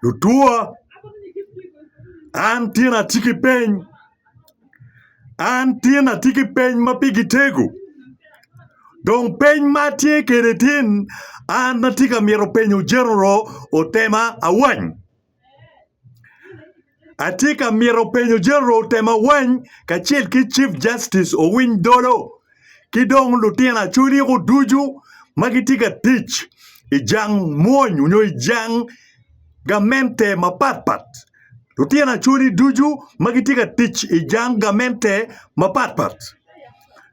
Lutua Antina tiki pen Antina tiki pen mapigi tegu Don pen matie keretin Anatika miro penyo General Otema Awany Atika miro penyo General Otema Awany Kachil ki Chief Justice Owin Dolo Kidong Lutiana Acholi ko duju Magitika teach Ijang monyo Unyo ijang Gamente mapatpat Lutiana Acholi duju Magitika teach Ijang gamente mapatpat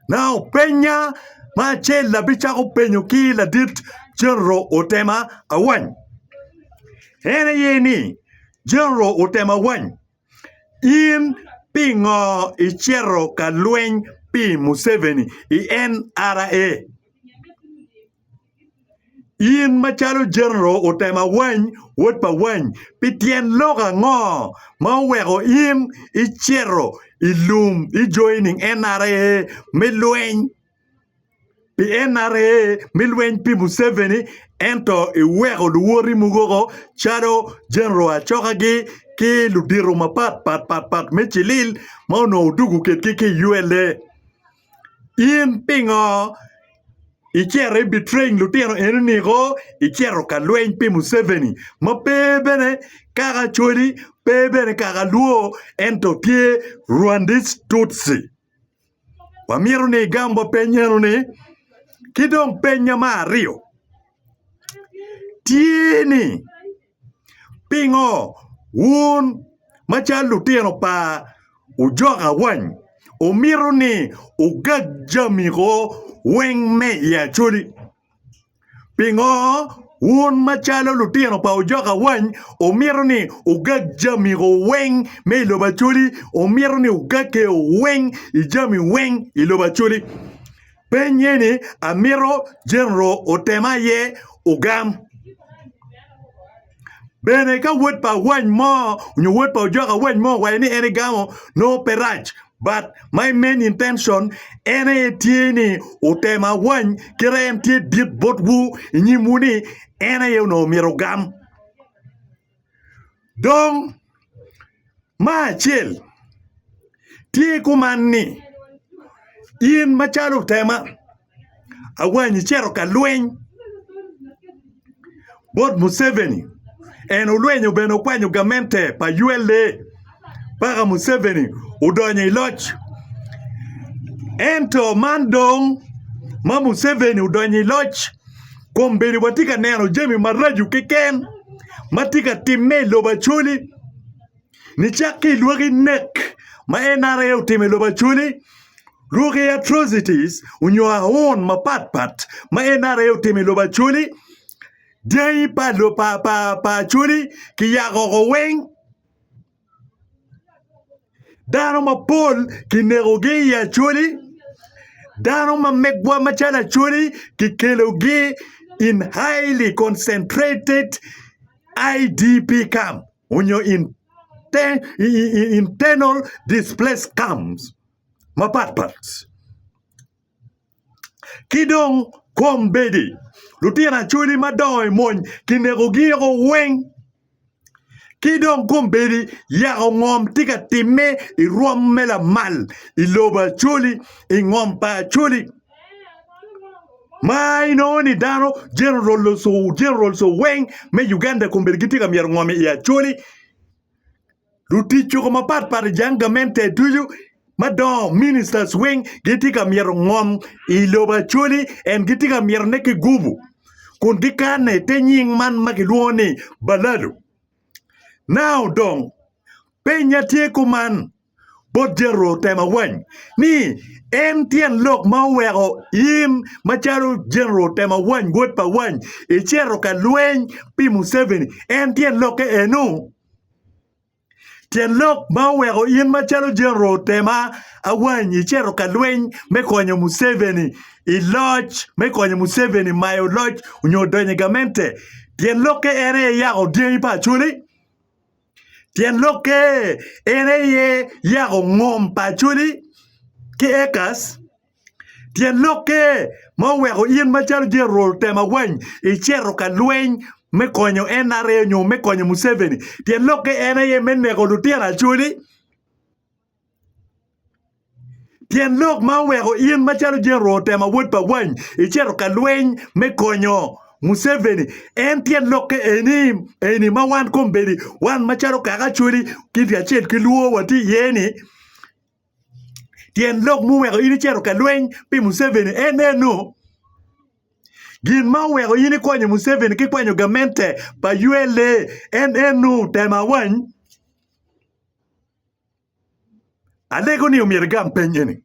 Now penya Machel la bicha ko penyo ki la dit General Otema Awany Hene yeni General Otema Awany In pingo ichero kalweny pi Museveni I NRA In machalo General Otema Awany wot pa wany pitien loga ngo mawego in ichero ilum I joining NRA milweny pi NRA milweny pi Museveni ento iwego luori mugogo chado General Acholi ki ludiro pat mechilil mauno dugu ki ULA in pingo ichero betraying lutiano enenigo ichero kalweny pi Museveni mapebene kaka Acholi pebene kaka luo ento tie Rwandese Tutsi wamiro ni gambo penyero ni kidong penya mario tieni pingo un machal lutiano pa ujoga wany omiro ni ugajamigo weng me ya Acholi pingo un machalo lutiano pa ujoga wany omiro ni ugajamigo weng me iloba Acholi omiro ni ugake weng ijami weng iloba Acholi penyeni amiro General Otema ye ugam bene ka wot pa wany mo nyu wot pa ujoga wany mo wayni ene gamo no perach but my main intention ene tieni Otema Awany kira tie dit botwu nyimuni ene yo no mirogam dong ma chel tie kumani in machalo Otema Awany chero kalweny bot Museveni en ulwenyo beno kwanyo gamente pa ULA para Museveni udonye iloch ento mandong ma Museveni udonye iloch kombeni watika neno jemi maraju kiken matika time loba Acholi ni chaki luogi nek ma NRA utime loba Acholi luogi atrocities unyoa on mapatpat ma NRA utime loba Acholi Dei pa lo pa Acholi ki yago weng dano ma pol ki neroge ya Acholi dano ma megwa machala Acholi ki keloge in highly concentrated IDP camp unyo internal displaced camps mapatpat kidong kombedi Lutiana Acholi madoy mon kinerogi go weng kidong kombedi ya ngom tika time irom mela mal iloba Acholi ingom pa Acholi mai no ni dano general so weng me Uganda kombedi kitika mier ngom ya Acholi luticho ko mapat par jangamente tuju Madam ministers wing gitika mier ngom iloba Acholi en gitika mier neki gubu kun gikane tenying man magiluoni balado now dong penya tie kuman bot General Otema Awany ni entien lok mawero im macharo General Otema Awany got pa wany ichero kalweny pi Museveni entien lok enu tien lok mawero in machalo General Otema Awany ichero kalweny mekonyo Museveni iloch mekonyo Museveni mayo loch unyodonye gamente tien loke ene yago dien pa Acholi tien loke ene ye yago ngom pa Acholi ki ekas tien loke mawero in machalo General Otema Awany ichero kalweny me konyo NRM nyo me konyo Museveni tien loke NRM menego lutien Acholi tien lok ma wego in machalo General Otema Awany ichero ka lweny me konyo Museveni en tien loke eni ma wan kombedi wan machalo kaka Acholi kiti achiel kiluo wati yeni tien lok muwego in ichero ka lweny pi Museveni eneno gin ma wego in ikonyo Museveni kikwanyo gamente pa ULA enenu Otema Awany alego ni omier gam penyeni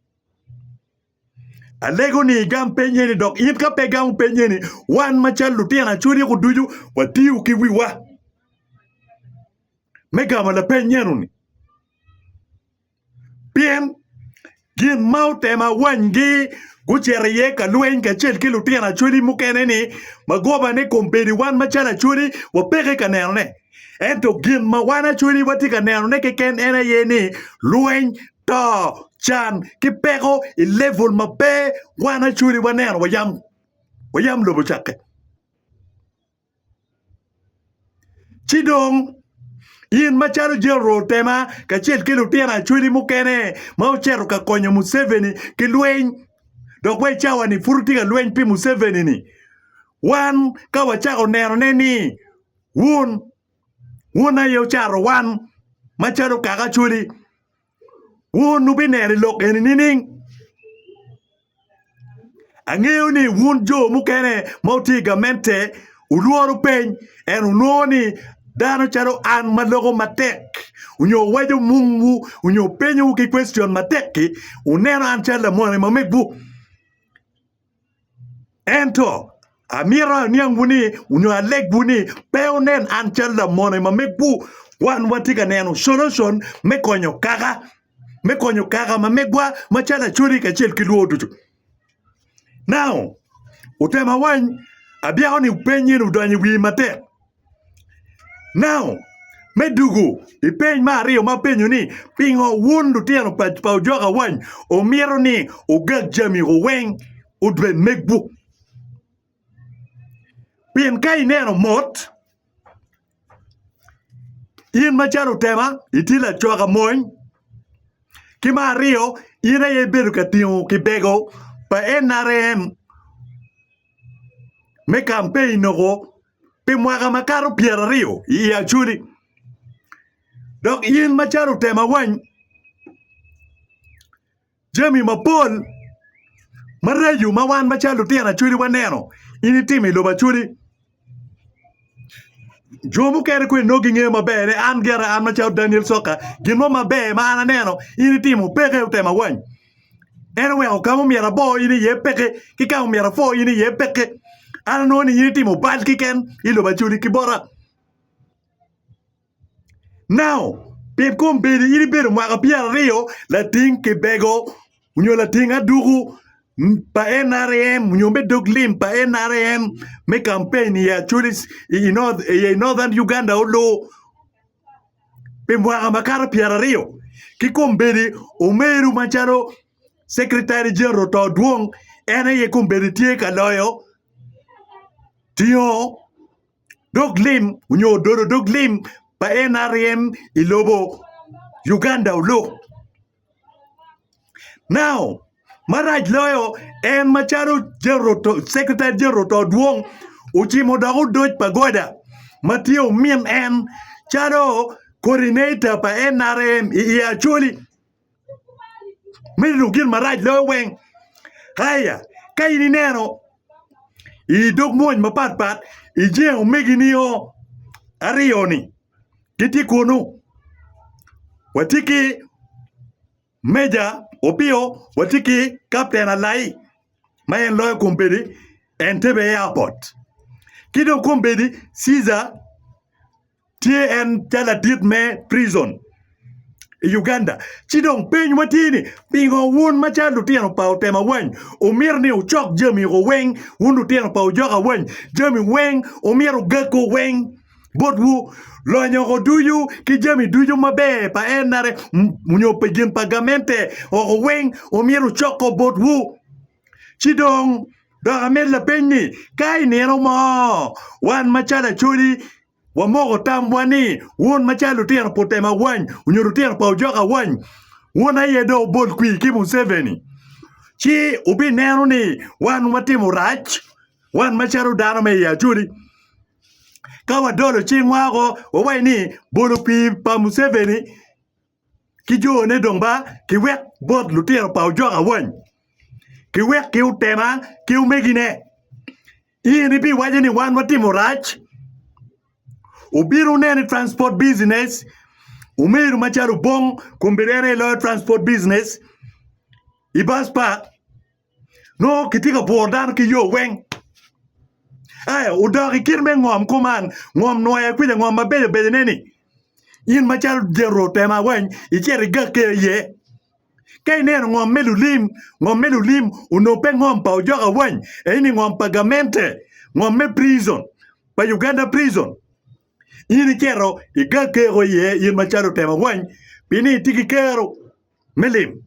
alego ni gam penyeni dok in ka pe gam penyeni wan machal lutien Acholi kuduju watiu kiwiwa megama la penyenu ni pien gin ma Otema Awany gi guchere ye ka lweny ka chel ki lutien Acholi mukene ni magoba ne kombedi wan machal Acholi wapeke ka neno ne ento gin ma wan Acholi wati ka neno ne keken ene ye ni lweny to chan kipeko i level mabe wan Acholi waneno wayam lobo chake chidong in machalo General Otema ka chel ki lutien Acholi mukene ma ochero ka konyo Museveni ki lweny dok we chawa ni furuti ka lweny pi Museveni ni wan ka wachako neno ne ni wun ayo charo wan machalo kaka Acholi wun nubi neri lok eni nining ang'eyo ni wun jo mukene ma oti gamente uluoro peny en unuoni dano chalo an malogo matek unyo wajo mungu unyo penyo ki question mateki uneno an chala mwane mamegbu ento amira nianguni unyo alegbuni peonen an chala mwane mamegbu wan watika neno solution mekonyo kaka mamegwa machala Acholi ka chel kiluo duto now Otema Awany abiao ni penyi udonyi wi matek now medugu ipeny mario ma penyo ni pingo wun lutien pa ujoga Awany omiero ni ogag jami oweng udben megbu pien ka ineno mot in machalo Otema itila choga moy kimario ina ye bedo katingo kibego pa NRM me campaign nogo pe mwaga makaro piera rio i Acholi dok in machalo Otema Awany jami mapol marayu mawan machalo lutien Acholi waneno ini timi loba Acholi jomu kere kwe nogi nge mabere an gera an machalo Daniel Soka gino mabe ma ananeno ini timo peke Otema Awany enwe okamo miera bo ini ye peke kika miera fo ini ye peke ananoni ini timo bad kiken ilo Acholi kibora now pien kombedi ini bedo mwaga piera rio lating kibego unyo lating adugu pa NRM unyombe doglim pa NRM me campaign ya Acholi in northern Uganda olo pe mwaga makara piera rio kikombedi omeru macharo Secretary General to duong ene ye kombedi tie ka loyo tio doglim unyo doro doglim pa NRM ilobo Uganda ulo now maraj loyo en macharo Secretary General to duong uchimo dago doj pagoda matio mien en charo coordinator pa NRM i Acholi Milugin maraj loyo weng haya kaini neno i dog moñ mapat i jeo meginio arioni kiti kono watiki Meja Opio watiki Captain Alai mayen loyo kombedi Entebbe Airport kido kombedi Caesar tie en chala dit me prison Uganda chidong peny matini pingo wun machal lutien pa Otema Awany omirni uchok jami weng wun lutien pa ujoga Awany jami weng omiero gako weng bodwu lonyo oduyu ki jami duyu mabe pa enare munyo pejin pagamente o weng omiero choko bodwu chidong Doga med la penny. Kai nero mo. Wan machala chuli. Wamogo tambwani. Won machala tira Otema Awany. Unyuru tira pa Ujoka Awany. Wona yedo bol kui kimu 7. Chi ubi nero ni. Wan matimu rach. Wan macharu dano me ya chuli. Kawa Dolo chingwago. Wawai ni bolo kui pa Museveni. Kijo ne dongba. Kiwek bot lutira pa Ujoka Awany. Kiwek ki Otema. Ki umegine. Ini bi wajeni wan matimu rach. Ubiru nene transport business. Umiru macharu bong kumbirene lo transport business. Ibaspa. No kitika bordan ki yo weng. Aya udaki kirme ngom kuman. Ngom noya kwile ngom mabele neni. In macharu jero Otema Awany. Icheri gake ye. Kay nene ngom melulim. Unope ngom pa Ujoka Awany. Ini ngom pagamente. Ngom me prison. Pa Uganda prison. Ini kero igakero ye yin macharu Otema Awany pini tiki kero melim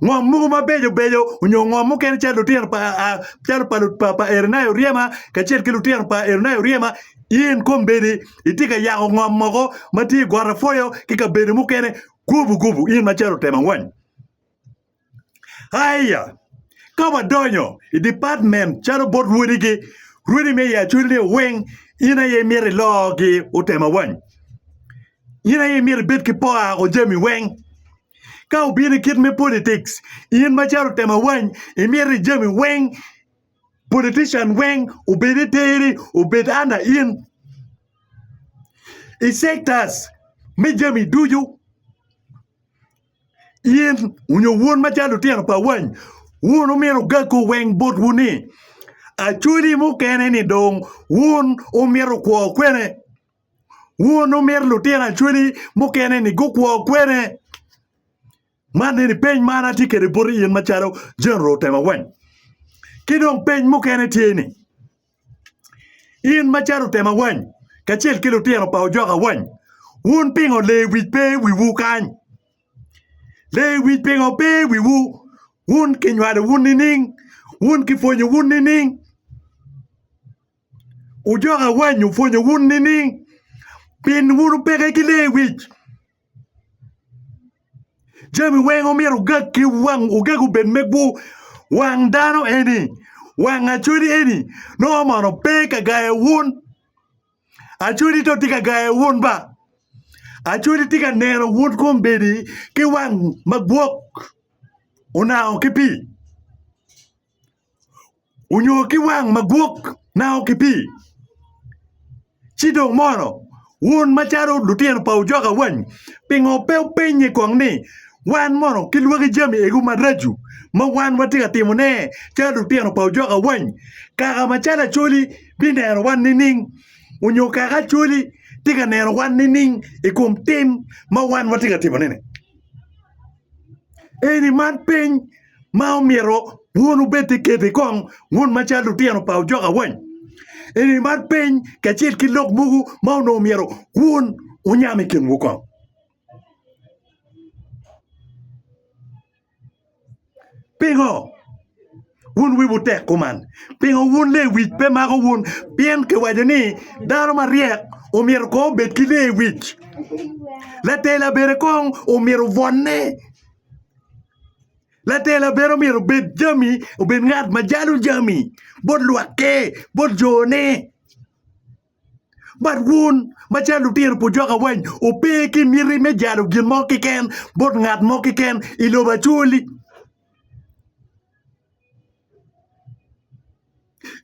ngom mugo mabejo unyo ngom muken chalo tier pa ernayo riema ka chel kilu tier pa ernayo riema yin kombedi itika ya ngom mogo mati gwara foyo kika bedi mukene gubu yin macharu Otema Awany haya kawa donyo i department chalo bot rudi me ya chuli weng ina ye mere logi Otema Awany. Ina ye mere bit ki poa o jemi weng. Ka ubiri kit me politics. In macharu Otema Awany. Mere jemi weng. Politician weng. Ubiri teri. Ubiri anda in. I sectors. Me jemi duju. In. Unyo wun macharu Otema Awany. Wun umero gaku weng bot wuni. Acholi mukene ni dong wun umero kwa kwene wun umero lutena acholi mukene ni gukwa kwene mane ni peny mana tikere bori yin macharo General Otema Awany kidong peny mukene tieni yin macharo Otema Awany kachel kilo tena pa Ujoka Awany wun pingo le wipe wiwu kany le wich pingo pe wiwu wun kinywade wun nining wun kifonyo wun nining Ujoka Awany ufonyo wun nining pin wun peke kile wich jami weng omiro gak ki wang ugagu ben megbu wang dano eni wang achuri eni no mano peka gaya wun achuri to tika gaya wun ba achuri tika nero wun kumbedi ki wang magbuok unao kipi unyo ki wang magbuok nao kipi Chidong mono, wun macharu lutien pa Ujoka Awany, pingo peu penye kwang ni, wan mono kilwagi jami egu madraju, ma wan watika timone, charu lutien pa Ujoka Awany, kaka machala choli, binero wan nining, unyo kaka choli, tika nero wan nining, ikum tim, ma wan watika timone. Eni man peny, ma umiro, wun ubeti kete kong, wun macharu lutien pa Ujoka Awany. Eni mar peny kachil kilok mugu mauno miero wun unyame kin wukong. Pingo wun wibu tek kuman. Pingo wun le wich pe mago wun pien ke wajani daro mariek o miero ko bet ki le wich. La tela bere kong o miero vonne. La tela bere miero bet jami o bet ngat majalu jami. Bot luake, bot jone. But wun, machalu tier po Ujoka Awany, o peki miri me jalo gin moki ken, bot ngat moki ken, iloba chuli.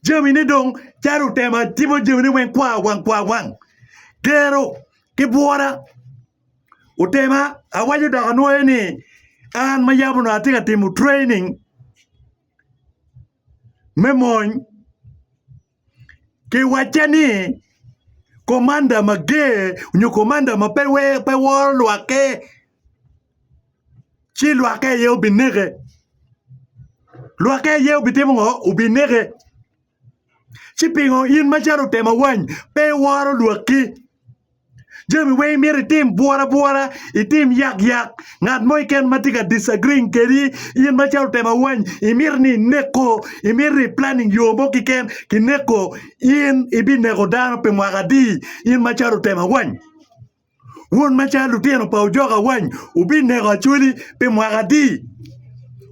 Jami ni dong, charu Otema, timo jami ni weng kwa wang. Gero, kibuara. Otema, Awany da anwe ni, an mayabu na atika timu training, Memoy ke wachani komanda mage nyo komanda mapewe pe wor luake chi luake ye ubinege bitimo ubinege chi pingo in macharu Otema Awany pe wor luaki Jemi wey mere tim bora itim yak ngat moy ken matika disagreeing keri yin machalo Otema Awany imir ni neko imir planning yobo kiken kineko yin ibi nego dano pe mwagadi yin machalo Otema Awany won machalo tieno pa ujoga Awany ubi nego Acholi pe mwagadi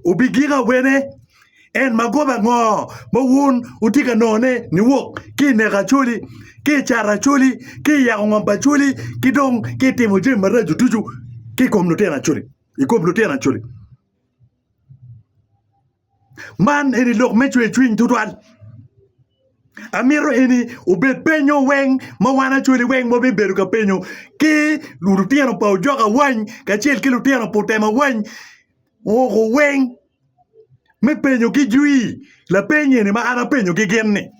ubi giga wene en magoba ngo mo won utika none ni wok ki nego Acholi ki chara Acholi ki ya ngomba Acholi ki dong ki timo je maraju tuju ki komnotena Acholi ikomnotena Acholi man eni lok mechwe twin tutwal amiro eni ubet penyo weng mawana Acholi weng mo beberu ka penyo ki lurutiano pa ujoga Awany ka chiel ki lurutiano pa Otema Awany ogo weng me penyo ki jui la penye ni ma ana penyo ki genne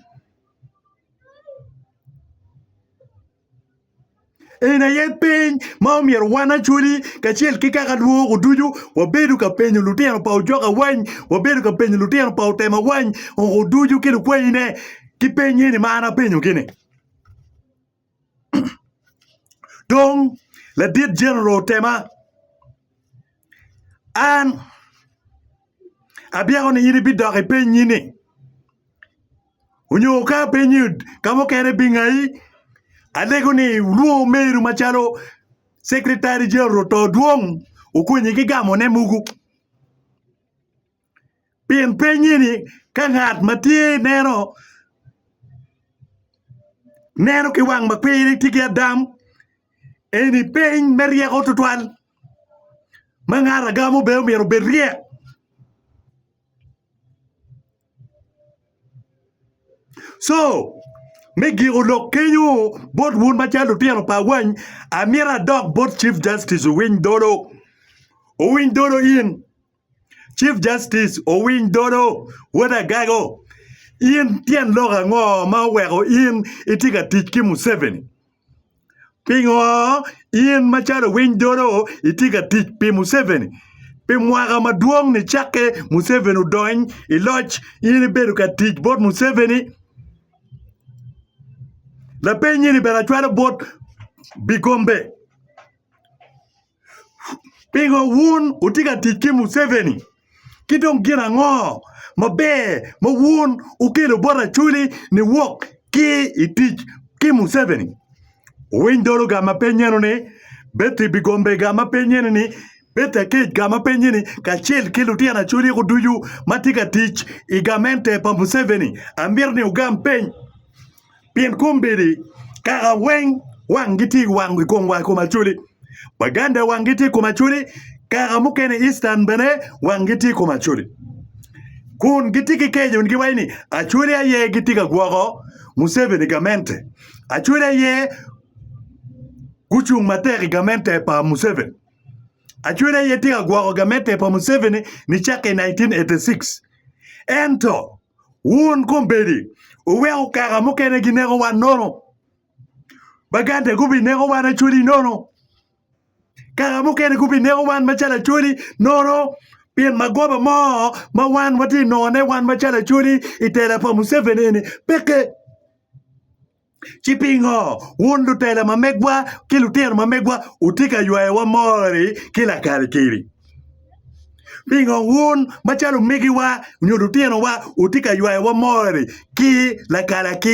ena yet peny ma omier wan Acholi kachiel ki kaka duogo duju wabedo ka penyo lutieno pa ujoga Awany wabedo ka penyo lutieno pa Otema Awany ogo duju kendo kwayine ki penye ni ma ana penyo kine dong la dit General Otema an abiago ni yini bidok e penyi ni unyo ka penyi kamo kere bingai adego ni luo meru machalo Secretary General to duong ukunyi ki gamo ne mugu pien penyi ni ka ngat matie neno ki wang makwiri tiki adam eni peny merieko tutwal mangara gamo be umiero berie so Megi ulok kenyo bot wun machalo tiano pa Awany amira dog bot Chief Justice Dolo in Chief Justice Dolo wada gago in tien loga ngo ma wego in itika tich ki Museveni pingo in machalo Dolo itika tich pi Museveni pe mwaga maduong ni chake Museveni udony iloch in bedo ka tich bot Museveni la penye ni bela chwara bot bigombe pingo wun utika tiki Museveni kidong gira ngo mabe ma wun ukelo bora Acholi ni wok ki itich ki Museveni Dolo gama penye ni beti bigombe gama penye ni beta kej gama penye ni kachel kilo tia na Acholi kuduyu matika tich igamente pa Museveni ambir ni ugam penye pien kumbiri kaka wang giti wang ikongwa kuma Acholi baganda wang giti kuma Acholi kaka mukene Eastern bene wang giti kuma Acholi kun giti ki Kenya ungi waini Acholi aye giti ka gwago Museveni gamente Acholi aye kuchung materi gamente pa Museveni Acholi aye tika gwago gamente pa Museveni ni chake 1986 ento wun kumbiri uwe kaka mukene ginego wan nono bagante gubi nego wan Acholi nono kaka mukene gubi nego wan machala Acholi nono pien magoba mo ma wan wati none wan machala Acholi itela pa Museveni ni peke chipingo wundu tela mamegwa kilutero mamegwa utika yuae wa mori kila karikiri pingo wun machalo migi wa nyudutieno wa utika yuae wa mori ki la karikiri